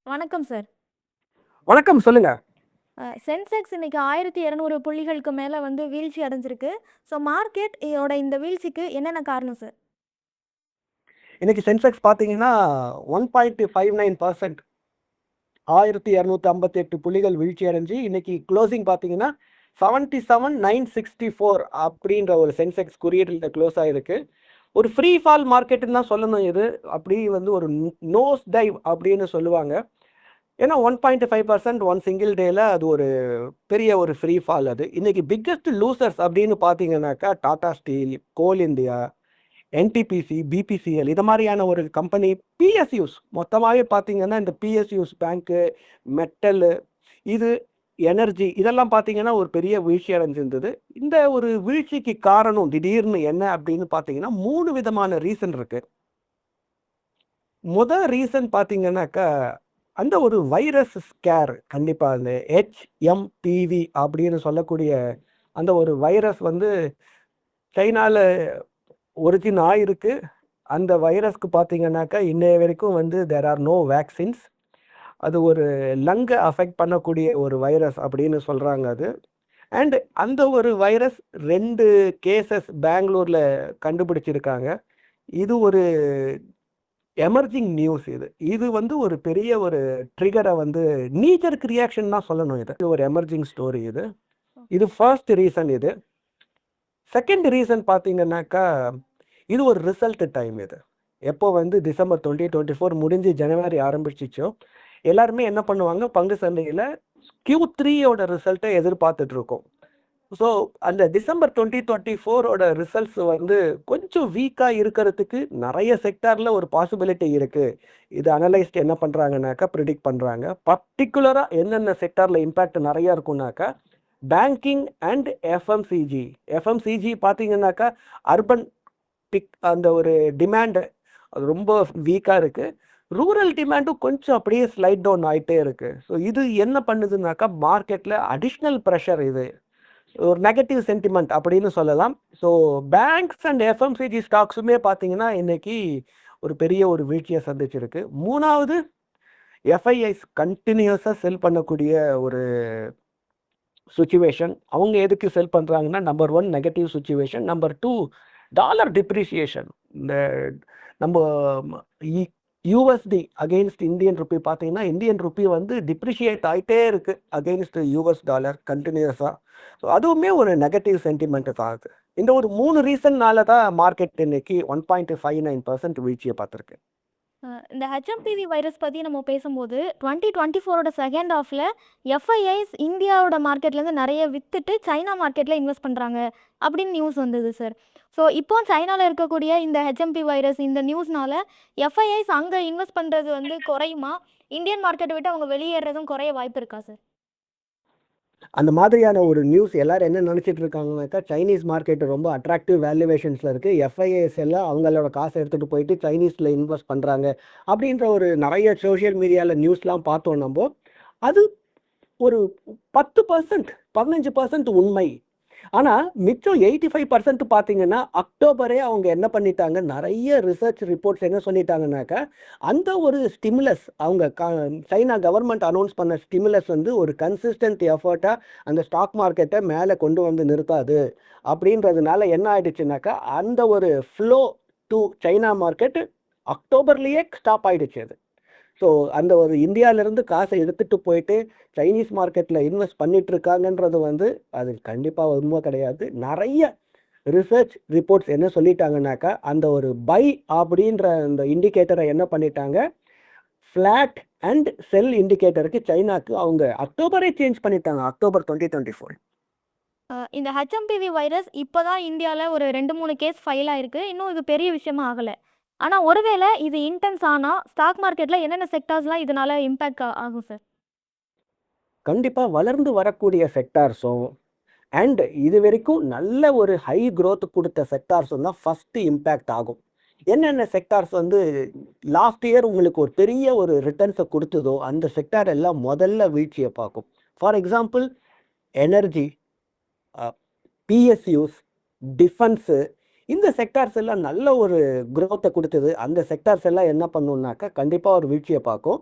வணக்கம் சார். வணக்கம். சொல்லுங்க. சென்செக்ஸ் இன்னைக்கு 1200 புள்ளிகளுக்கு மேல வந்து வீழ்ச்சி அடைஞ்சிருக்கு. ஸோ மார்க்கெட் இதோட இந்த வீழ்ச்சிக்கு என்னென்ன காரணம் சார்? இன்னைக்கு சென்செக்ஸ் பார்த்தீங்கன்னா 1.59% 1258 புள்ளிகள் வீழ்ச்சி அடைஞ்சு இன்னைக்கு க்ளோசிங் பார்த்தீங்கன்னா 77,964 அப்படின்ற ஒரு சென்செக்ஸ் குறியீட்டில் க்ளோஸ் ஆயிருக்கு. ஒரு ஃப்ரீ ஃபால் மார்க்கெட்டுன்னு தான் சொல்லணும் இது. அப்படி வந்து ஒரு நோஸ் டைவ் அப்படின்னு சொல்லுவாங்க. ஏன்னா 1.5% ஒன் சிங்கிள் டேல அது ஒரு பெரிய ஒரு ஃப்ரீ ஃபால் அது. இன்னைக்கு பிக்கெஸ்ட் லூசர்ஸ் அப்படின்னு பார்த்தீங்கன்னாக்கா டாடா ஸ்டீல், கோல் இந்தியா, என்டிபிசி, பிபிசிஎல் இது மாதிரியான ஒரு கம்பெனி. பிஎஸ்யூஸ் மொத்தமாகவே பார்த்தீங்கன்னா இந்த பிஎஸ்யூஸ் பேங்க்கு, மெட்டலு, இது எனர்ஜி இதெல்லாம் பார்த்தீங்கன்னா ஒரு பெரிய வீழ்ச்சி அடைஞ்சிருந்தது. இந்த ஒரு வீழ்ச்சிக்கு காரணம் திடீர்னு என்ன அப்படின்னு பார்த்தீங்கன்னா 3 விதமான ரீசன் இருக்கு. முதல் ரீசன் பார்த்தீங்கன்னாக்கா அந்த ஒரு வைரஸ் ஸ்கேர். கண்டிப்பாக அந்த ஹெச்எம்பிவி அப்படின்னு சொல்லக்கூடிய அந்த ஒரு வைரஸ் வந்து சைனாவில் ஒரிஜின் ஆயிருக்கு. அந்த வைரஸ்க்கு பார்த்தீங்கன்னாக்கா இன்னைய வரைக்கும் வந்து தேர் ஆர் நோ வேக்சின்ஸ். அது ஒரு லங்கை அஃபெக்ட் பண்ணக்கூடிய ஒரு வைரஸ் அப்படின்னு சொல்கிறாங்க அது. அண்ட் அந்த ஒரு வைரஸ் 2 கேசஸ் பெங்களூரில் கண்டுபிடிச்சிருக்காங்க. இது ஒரு எமர்ஜிங் நியூஸ். இது வந்து ஒரு பெரிய ஒரு ட்ரிகரை வந்து நீஜருக்கு ரியாக்ஷன் தான் சொல்லணும். இது ஒரு எமர்ஜிங் ஸ்டோரி. இது ஃபர்ஸ்ட் ரீசன். இது செகண்ட் ரீசன் பார்த்தீங்கன்னாக்கா இது ஒரு ரிசல்ட் டைம். எப்போ வந்து டிசம்பர் 2024 முடிஞ்சு ஜனவரி ஆரம்பிச்சிச்சோ எல்லாருமே என்ன பண்ணுவாங்க, பங்கு சந்தையில் Q3யோட ரிசல்ட்டை எதிர்பார்த்துட்டு இருக்கோம். ஸோ அந்த டிசம்பர் 2024ஓட ரிசல்ட்ஸ் வந்து கொஞ்சம் வீக்காக இருக்கிறதுக்கு நிறைய செக்டாரில் ஒரு பாசிபிலிட்டி இருக்குது. இது அனலைஸ்ட் என்ன பண்ணுறாங்கனாக்கா ப்ரிடிக்ட் பண்ணுறாங்க. பர்டிகுலராக என்னென்ன செக்டாரில் இம்பேக்ட் நிறையா இருக்கும்னாக்கா பேங்கிங் அண்ட் எஃப்எம்சிஜி. எஃப்எம்சிஜி பார்த்தீங்கன்னாக்கா அர்பன் பிக் அந்த ஒரு டிமாண்டு அது ரொம்ப வீக்காக இருக்குது. ரூரல் டிமாண்டும் கொஞ்சம் அப்படியே ஸ்லைட் டவுன் ஆகிட்டே இருக்குது. ஸோ இது என்ன பண்ணுதுனாக்கா மார்க்கெட்டில் அடிஷ்னல் ப்ரெஷர். இது ஒரு நெகட்டிவ் சென்டிமெண்ட் அப்படின்னு சொல்லலாம். ஸோ பேங்க்ஸ் அண்ட் எஃப்எம்சிஜி ஸ்டாக்ஸுமே பார்த்தீங்கன்னா இன்னைக்கு ஒரு பெரிய ஒரு வீழ்ச்சியை சந்திச்சிருக்கு. மூணாவது எஃப்ஐஐஸ் கண்டினியூஸாக செல் பண்ணக்கூடிய ஒரு சுச்சுவேஷன். அவங்க எதுக்கு செல் பண்ணுறாங்கன்னா number 1 negative situation, number 2 dollar depreciation. இந்த நம்ம யூஎஸ்டி அகெயின்ஸ்ட் இந்தியன் ருப்பி பார்த்தீங்கன்னா இந்தியன் ருப்பி வந்து டிப்ரிஷியேட் ஆகிட்டே இருக்குது அகெயின்ஸ்ட் யூஎஸ் டாலர் கண்டினியூஸாக. ஸோ அதுவுமே ஒரு நெகட்டிவ் சென்டிமெண்ட் தான் ஆகுது. இந்த ஒரு 3 ரீசன்னால தான் மார்க்கெட் இன்னைக்கு 1.59% வீழ்ச்சியை பார்த்துருக்கு. இந்த ஹெச்எம்பிவி வைரஸ் பற்றி நம்ம பேசும்போது 2024ஓட செகண்ட் ஹாஃபில் எஃப்ஐஐஸ் இந்தியாவோட மார்க்கெட்லேருந்து நிறைய விற்றுட்டு சைனா மார்க்கெட்டில் இன்வெஸ்ட் பண்ணுறாங்க அப்படின்னு நியூஸ் வந்தது சார். ஸோ இப்போ சைனாவில் இருக்கக்கூடிய இந்த ஹெச்எம்பி வைரஸ் இந்த நியூஸ்னால எஃப்ஐஐஸ் அங்கே இன்வெஸ்ட் பண்ணுறது வந்து குறையுமா? இந்தியன் மார்க்கெட்டை விட்டு அவங்க வெளியேறதும் குறைய வாய்ப்பு இருக்கா சார்? அந்த மாதிரியான ஒரு நியூஸ் எல்லாரும் என்ன நினச்சிட்டு இருக்காங்கனாக்கா சைனீஸ் மார்க்கெட் ரொம்ப அட்ராக்டிவ் வேல்யூவேஷன்ஸில் இருக்குது, எஃப்ஐஎஸ் எல்லாம் அவங்களோட காசை எடுத்துகிட்டு போயிட்டு சைனீஸில் இன்வெஸ்ட் பண்ணுறாங்க அப்படின்ற ஒரு நிறைய சோஷியல் மீடியாவில் நியூஸ்லாம் பார்த்தோம் நம்ம. அது ஒரு 10% 15% உண்மை. ஆனால் மிச்சம் 85% பார்த்தீங்கன்னா அக்டோபரே அவங்க என்ன பண்ணிட்டாங்க, நிறைய ரிசர்ச் ரிப்போர்ட்ஸ் என்ன சொல்லிட்டாங்கனாக்கா அந்த ஒரு ஸ்டிமுலஸ் அவங்க சைனா கவர்மெண்ட் அனௌன்ஸ் பண்ண ஸ்டிமுலஸ் வந்து ஒரு கன்சிஸ்டன்ட் எஃபர்ட்டாக அந்த ஸ்டாக் மார்க்கெட்டை மேலே கொண்டு வந்து நிறுத்தாது. அப்படின்றதுனால என்ன ஆயிடுச்சுனாக்கா அந்த ஒரு ஃப்ளோ டு சைனா மார்க்கெட் அக்டோபர்லேயே ஸ்டாப் ஆயிடுச்சு. அது ஸோ அந்த ஒரு இந்தியாவிலேருந்து காசை எடுத்துகிட்டு போயிட்டு சைனீஸ் மார்க்கெட்டில் இன்வெஸ்ட் பண்ணிட்டு இருக்காங்கன்றது வந்து அது கண்டிப்பாக உண்மை கிடையாது. நிறைய ரிசர்ச் ரிப்போர்ட்ஸ் என்ன சொல்லிட்டாங்கனாக்கா அந்த ஒரு பை அப்படின்ற அந்த இண்டிகேட்டரை என்ன பண்ணிட்டாங்க, ஃப்ளாட் அண்ட் செல் இண்டிகேட்டருக்கு சைனாக்கு அவங்க அக்டோபரே சேஞ்ச் பண்ணிட்டாங்க, அக்டோபர் 2024. இந்த ஹெச்எம்பிவி வைரஸ் இப்போ தான் இந்தியாவில் ஒரு 2-3 கேஸ் ஃபைல் ஆயிருக்கு. இன்னும் இது பெரிய விஷயமா ஆகலை. ஆனால் ஒருவேளை இது இன்டென்ஸ் ஆனால் ஸ்டாக் மார்க்கெட்டில் என்னென்ன செக்டார்ஸ்லாம் இதனால இம்பேக்ட் ஆகும் சார்? கண்டிப்பாக வளர்ந்து வரக்கூடிய செக்டார்ஸும் அண்ட் இது வரைக்கும் நல்ல ஒரு ஹை growth கொடுத்த செக்டார்ஸும் தான் ஃபஸ்ட்டு இம்பேக்ட் ஆகும். என்னென்ன செக்டார்ஸ் வந்து லாஸ்ட் இயர் உங்களுக்கு ஒரு பெரிய ஒரு ரிட்டர்ன்ஸை கொடுத்ததோ அந்த செக்டார் எல்லாம் முதல்ல வீழ்ச்சியை பார்க்கும். For example energy, PSUs, defence இந்த செக்டார்ஸ் எல்லாம் நல்ல ஒரு growth-அ கொடுத்தது. அந்த செக்டார்ஸ் எல்லாம் என்ன பண்ணும்னாக்கா கண்டிப்பாக ஒரு வீழ்ச்சியை பார்க்கும்.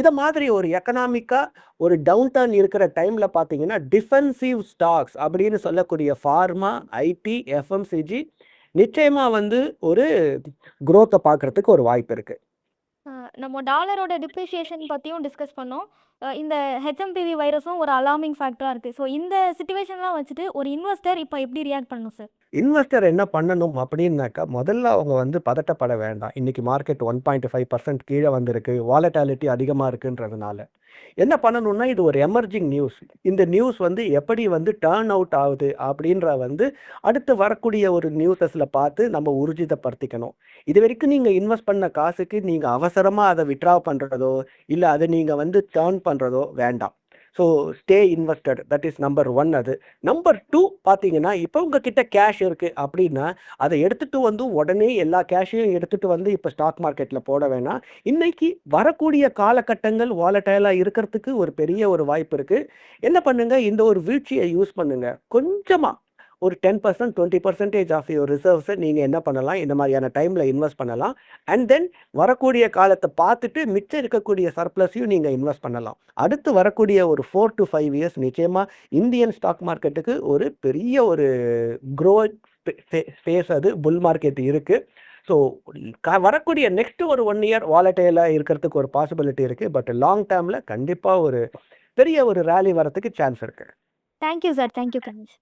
இதை மாதிரி ஒரு எக்கனாமிக்காக ஒரு டவுன் டர்ன் இருக்கிற டைமில் பார்த்தீங்கன்னா டிஃபென்சிவ் ஸ்டாக்ஸ் அப்படின்னு சொல்லக்கூடிய ஃபார்மா, ஐடி, எஃப்எம்சிஜி நிச்சயமாக வந்து ஒரு growth-அ பார்க்கறதுக்கு ஒரு வாய்ப்பு இருக்குது. நம்ம டாலரோட டிப்ரிஷியேஷன் பற்றியும் டிஸ்கஸ் பண்ணோம். இந்த ஹெச்எம்பிவி வைரஸும் ஒரு அலார்மிங் ஃபேக்டராக இருக்குது. ஸோ இந்த சுச்சுவேஷன்லாம் வச்சுட்டு ஒரு இன்வெஸ்டர் இப்போ எப்படி ரியாக்ட் பண்ணணும் சார்? இன்வெஸ்டர் என்ன பண்ணணும் அப்படின்னாக்கா முதல்ல அவங்க வந்து பதட்டப்பட வேண்டாம். இன்னைக்கு மார்க்கெட் 1.5% கீழே வந்திருக்கு, வாலட்டாலிட்டி அதிகமாக இருக்குன்றதுனால என்ன பண்ணணும்னா இது ஒரு எமர்ஜிங் நியூஸ். இந்த நியூஸ் வந்து எப்படி வந்து டர்ன் அவுட் ஆகுது அப்படின்ற வந்து அடுத்து வரக்கூடிய ஒரு நியூஸஸில் பார்த்து நம்ம ஊர்ஜிதப்படுத்திக்கணும். இது வரைக்கும் நீங்கள் இன்வெஸ்ட் பண்ண காசுக்கு நீங்கள் அவசரமாக அதை விட்ரா பண்ணுறதோ இல்லை அதை நீங்கள் வந்து டர்ன் பண்ணுறதோ வேண்டாம். So stay invested, that is number 1. அது நம்பர் 2 பார்த்தீங்கன்னா இப்போ உங்ககிட்ட கேஷ் இருக்குது அப்படின்னா அதை எடுத்துகிட்டு வந்து உடனே எல்லா கேஷையும் எடுத்துகிட்டு வந்து இப்போ ஸ்டாக் மார்க்கெட்டில் போட வேணாம். இன்னைக்கு வரக்கூடிய காலகட்டங்கள் வாலட்டைலாக இருக்கிறதுக்கு ஒரு பெரிய ஒரு வாய்ப்பு இருக்குது. என்ன பண்ணுங்க, இந்த ஒரு வீழ்ச்சியை யூஸ் பண்ணுங்க. கொஞ்சமாக ஒரு 10% 20% ஆஃப் யுவர் ரிசர்வ்ஸை நீங்கள் என்ன பண்ணலாம், இந்த மாதிரியான டைமில் இன்வெஸ்ட் பண்ணலாம். அண்ட் தென் வரக்கூடிய காலத்தை பார்த்துட்டு மிச்சம் இருக்கக்கூடிய சர்ப்ளஸையும் நீங்கள் இன்வெஸ்ட் பண்ணலாம். அடுத்து வரக்கூடிய ஒரு 4 to 5 இயர்ஸ் நிச்சயமாக இந்தியன் ஸ்டாக் மார்க்கெட்டுக்கு ஒரு பெரிய ஒரு க்ரோத் ஃபேஸ், அது புல் மார்க்கெட் இருக்குது. ஸோ வரக்கூடிய நெக்ஸ்ட் ஒரு 1 இயர் வாலட்டைலாக இருக்கிறதுக்கு ஒரு பாசிபிலிட்டி இருக்குது. பட் லாங் டேர்மில் கண்டிப்பாக ஒரு பெரிய ஒரு ரேலி வரத்துக்கு சான்ஸ் இருக்குது. Thank you sir, thank you Ganesh.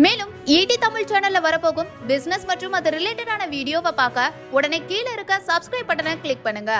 மேலும் ஈடி தமிழ் சேனல்ல வரப்போகும் பிசினஸ் மற்றும் அது ரிலேட்டடான வீடியோவை பார்க்க உடனே கீழே இருக்க சப்ஸ்கிரைப் பட்டனை கிளிக் பண்ணுங்க.